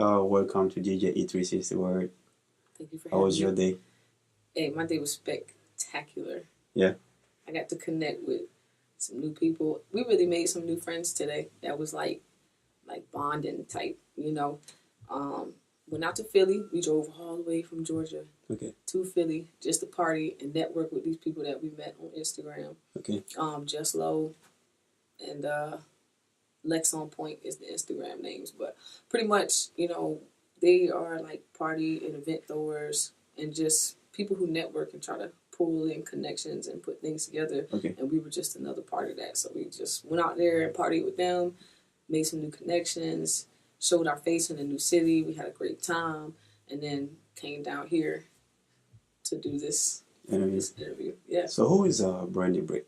welcome to DJ E360 Word. Thank you for How having was your me. day? Hey, my day was spectacular. Yeah. I got to connect with some new people. We really made some new friends today. That was like bonding type, you know. Went out to Philly. We drove all the way from Georgia Okay. to Philly just to party and network with these people that we met on Instagram. Okay. Just Low and Lex on Point is the Instagram names, but pretty much, they are like party and event throwers and just people who network and try to pull in connections and put things together. Okay. And we were just another part of that. So we just went out there and partied with them, made some new connections, showed our face in a new city. We had a great time, and then came down here to do this interview. Yeah. So who is BRANDEE BRITT?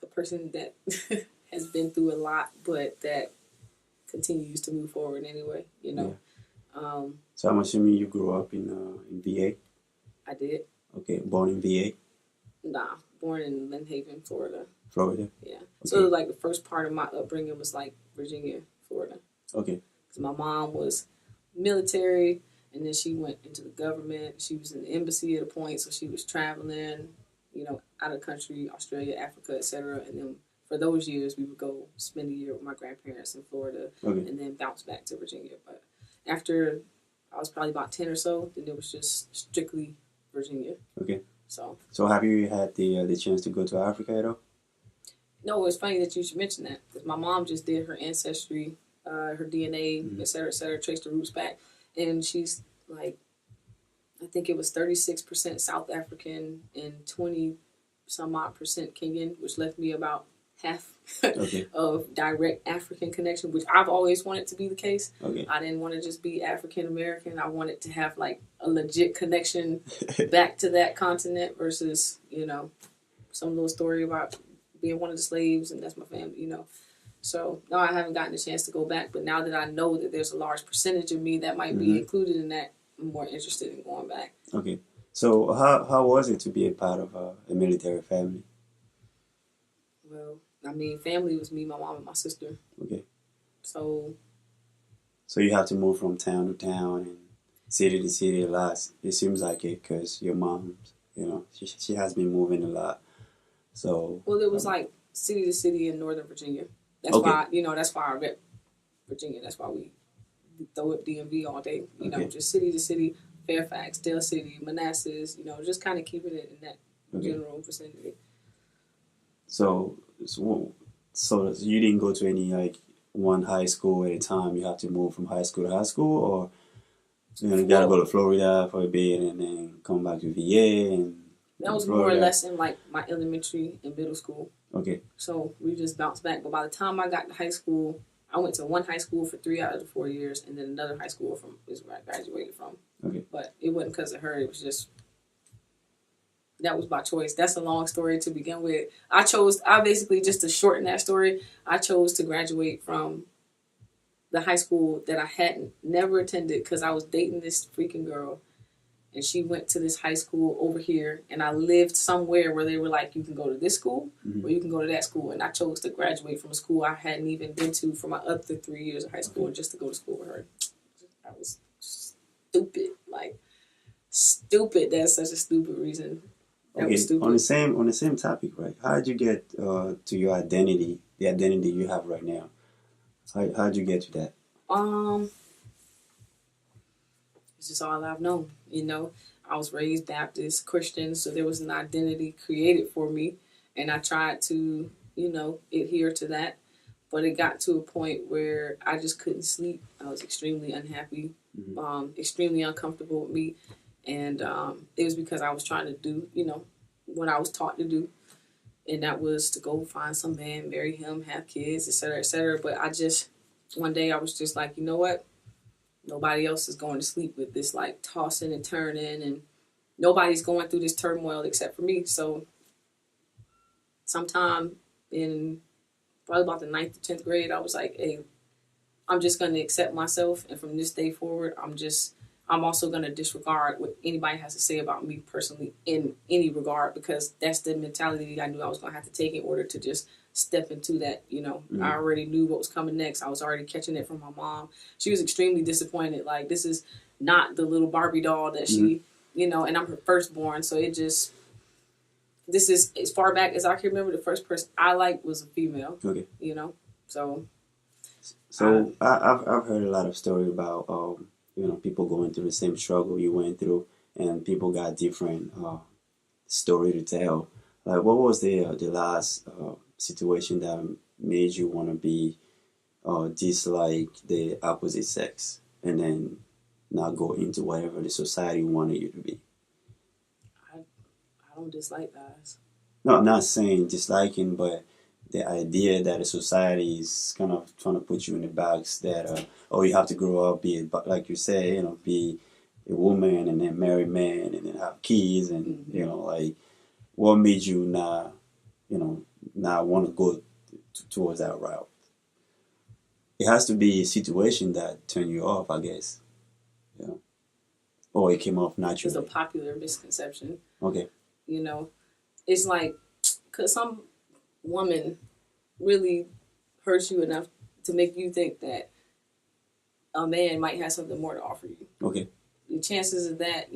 A person that has been through a lot, but that continues to move forward anyway. Yeah. So I'm assuming you grew up in VA. I did. Okay, born in VA. Nah, born in Lynn Haven, Florida. Florida. Yeah. Okay. So like the first part of my upbringing was like Virginia, Florida. Okay. Because my mom was military, and then she went into the government. She was in the embassy at a point, so she was traveling, out of country, Australia, Africa, etc. And then for those years, we would go spend a year with my grandparents in Florida, Okay. and then bounce back to Virginia. But after I was probably about 10 or so, then it was just strictly Virginia. Okay. So have you had the chance to go to Africa at all? no, it's funny that you should mention that because my mom just did her ancestry, her DNA, et cetera, traced the roots back, and she's like, I think it was 36% South African and 20 some odd percent Kenyan, which left me about half Okay. of direct African connection, which I've always wanted to be the case. Okay. I didn't want to just be African American. I wanted to have like a legit connection back to that continent versus, some little story about being one of the slaves and that's my family, So no, I haven't gotten a chance to go back, but now that I know that there's a large percentage of me that might be included in that, I'm more interested in going back. Okay. So how was it to be a part of a military family? Well, I mean, family was me, my mom, and my sister. Okay. So you have to move from town to town and city to city a lot. It seems like it because your mom, she has been moving a lot. So. Well, it was like city to city in Northern Virginia. That's Okay. why, that's why I rep Virginia. That's why we throw up DMV all day. Just city to city, Fairfax, Dale City, Manassas. Just kind of keeping it in that general vicinity. So you didn't go to any like one high school at a time. You have to move from high school to high school, or you gotta go to Florida for a bit and then come back to VA and. That was more or less in like my elementary and middle school. Okay. So we just bounced back. But by the time I got to high school, I went to one high school for 3 out of the 4 years, and then another high school is where I graduated from. Okay. But it wasn't because of her. It was just, that was by choice. That's a long story to begin with. I basically, just to shorten that story, I chose to graduate from the high school that I hadn't never attended because I was dating this freaking girl. And she went to this high school over here, and I lived somewhere where they were like, you can go to this school or you can go to that school. And I chose to graduate from a school I hadn't even been to for my other 3 years of high school just to go to school with her. I was stupid. Like, stupid. That's such a stupid reason. That was stupid. On the same topic, right? How did you get to your identity, the identity you have right now? How did you get to that? It's just all I've known, I was raised Baptist, Christian, so there was an identity created for me, and I tried to, adhere to that, but it got to a point where I just couldn't sleep. I was extremely unhappy, extremely uncomfortable with me, and it was because I was trying to do, what I was taught to do, and that was to go find some man, marry him, have kids, etc., but one day I was just like, you know what? Nobody else is going to sleep with this, like, tossing and turning, and nobody's going through this turmoil except for me. So sometime in probably about the 9th or 10th grade, I was like, hey, I'm just going to accept myself, and from this day forward, I'm I'm also going to disregard what anybody has to say about me personally in any regard, because that's the mentality I knew I was going to have to take in order to just step into that. I already knew what was coming next. I was already catching it from my mom. She was extremely disappointed. Like, this is not the little Barbie doll that she, and I'm her firstborn. So this is, as far back as I can remember, the first person I liked was a female. Okay. So I've heard a lot of stories about people going through the same struggle you went through, and people got different story to tell. Like, what was the last situation that made you want to be dislike the opposite sex, and then not go into whatever the society wanted you to be? I don't dislike guys. No, I'm not saying disliking, but the idea that a society is kind of trying to put you in the box that you have to grow up, be like you say, be a woman and then marry men and then have kids, and like, what made you not want to go towards that route? It has to be a situation that turned you off, I guess. Or it came off naturally. It's a popular misconception. Okay. It's like, because some woman really hurts you enough to make you think that a man might have something more to offer you. Okay. The chances of that,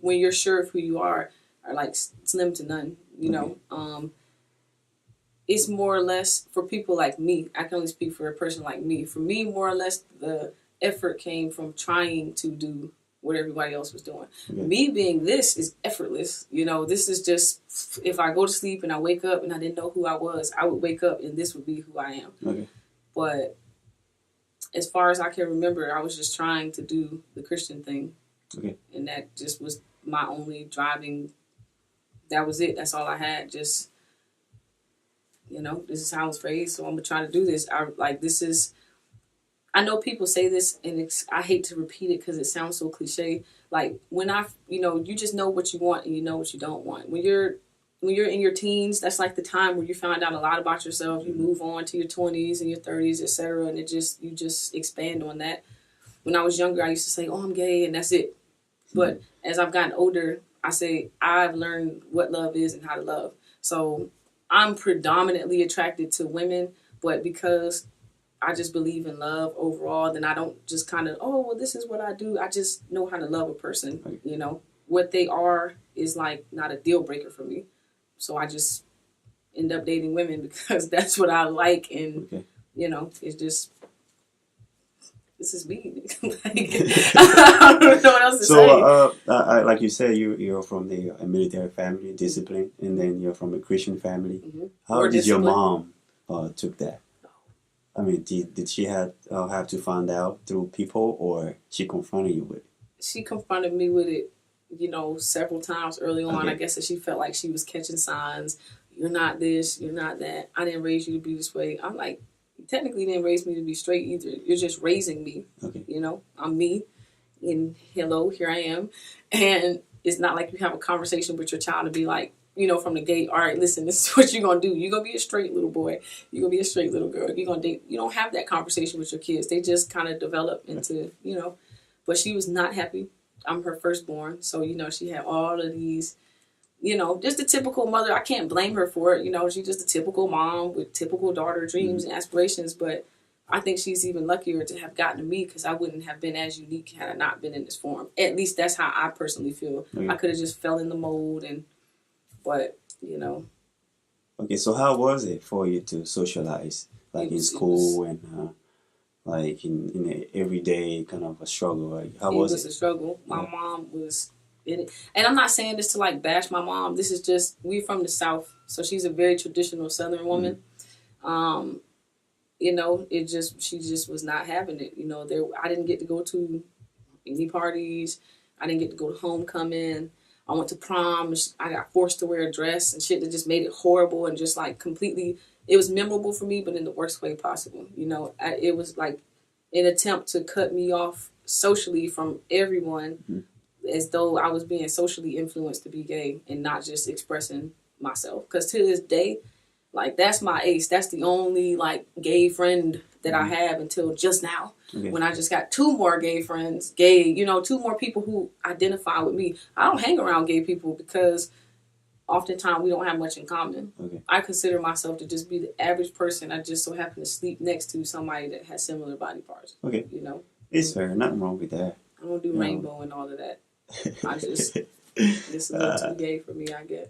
when you're sure of who you are like slim to none. It's more or less, for people like me, I can only speak for a person like me. For me, more or less, the effort came from trying to do what everybody else was doing. Okay. Me being this is effortless. This is just, if I go to sleep and I wake up and I didn't know who I was, I would wake up and this would be who I am. Okay. But as far as I can remember, I was just trying to do the Christian thing. Okay. And that just was my only driving. That was it. That's all I had. Just, this is how I was raised, so I'm going to try to do this. I know people say this, and I hate to repeat it because it sounds so cliche. Like, when you just know what you want and you know what you don't want. When you're in your teens, that's like the time where you find out a lot about yourself. You move on to your 20s and your 30s, etc., and you just expand on that. When I was younger, I used to say, "Oh, I'm gay," and that's it. But as I've gotten older, I say I've learned what love is and how to love. So I'm predominantly attracted to women, but because I just believe in love overall, then I don't just kind of, this is what I do. I just know how to love a person. Right. What they are is like not a deal breaker for me. So I just end up dating women because that's what I like. And, it's just, this is me. I don't know what else to say. Like you said, you're from a military family, discipline, and then you're from a Christian family. Mm-hmm. How did your mom took that? I mean, did she have to find out through people, or she confronted you with it? She confronted me with it, several times early on. Okay. I guess that she felt like she was catching signs. You're not this, you're not that. I didn't raise you to be this way. I'm like, you technically didn't raise me to be straight either. You're just raising me. Okay. I'm me. And hello, here I am. And it's not like you have a conversation with your child to be like, from the gate, all right, listen, this is what you're going to do. You're going to be a straight little boy. You're going to be a straight little girl. You're going to date. You don't have that conversation with your kids. They just kind of develop into, But she was not happy. I'm her firstborn. So, she had all of these, just the typical mother. I can't blame her for it. She's just a typical mom with typical daughter dreams and aspirations. But I think she's even luckier to have gotten to me, because I wouldn't have been as unique had I not been in this form. At least that's how I personally feel. Okay. I could have just fell in the mold But, Okay, so how was it for you to socialize, like in school and like in a everyday kind of a struggle? Like, how was it? It was a struggle. My mom was in it. And I'm not saying this to like bash my mom. This is just, we're from the South, so she's a very traditional Southern woman. Mm-hmm. She just was not having it. I didn't get to go to any parties. I didn't get to go to homecoming. I went to prom. I got forced to wear a dress and shit that just made it horrible and just like completely. It was memorable for me, but in the worst way possible. It was like an attempt to cut me off socially from everyone, as though I was being socially influenced to be gay and not just expressing myself. Because to this day, like, that's my ace. That's the only like gay friend that I have until just now. Okay. When I just got 2 more gay friends, you know, 2 more people who identify with me. I don't hang around gay people because oftentimes we don't have much in common. Okay. I consider myself to just be the average person. I just so happen to sleep next to somebody that has similar body parts. Okay. You know? It's fair. Nothing wrong with that. I don't do rainbow and all of that. I just, it's a little too gay for me, I guess.